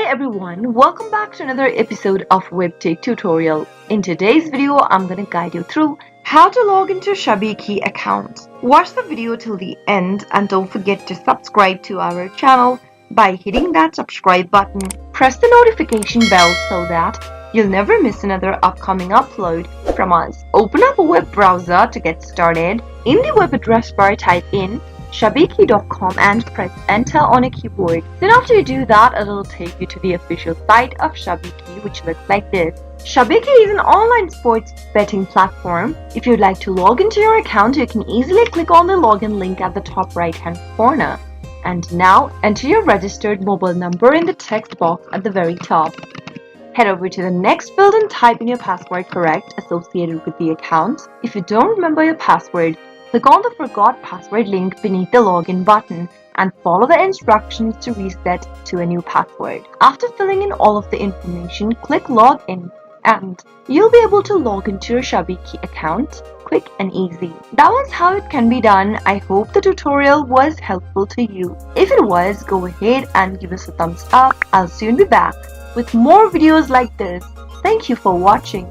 everyone, welcome back to another episode of Webtech Tutorial. In today's video, I'm going to guide you through how to log into Shabiki account. Watch the video till the end and don't forget to subscribe to our channel by hitting that subscribe button. Press the notification bell so that you'll never miss another upcoming upload from us. Open up a web browser to get started. In the web address bar, type in Shabiki.com and press enter on a keyboard. Then after you do that, it'll take you to the official site of Shabiki, which looks like this. Shabiki is an online sports betting platform. If you'd like to log into your account, you can easily click on the login link at the top right hand corner. And now enter your registered mobile number in the text box at the very top. Head over to the next field and type in your password correct associated with the account. If you don't remember your password, click on the Forgot Password link beneath the login button and follow the instructions to reset to a new password. After filling in all of the information, click Login and you'll be able to log into your Shabiki account quick and easy. That was how it can be done. I hope the tutorial was helpful to you. If it was, go ahead and give us a thumbs up. I'll soon be back with more videos like this. Thank you for watching.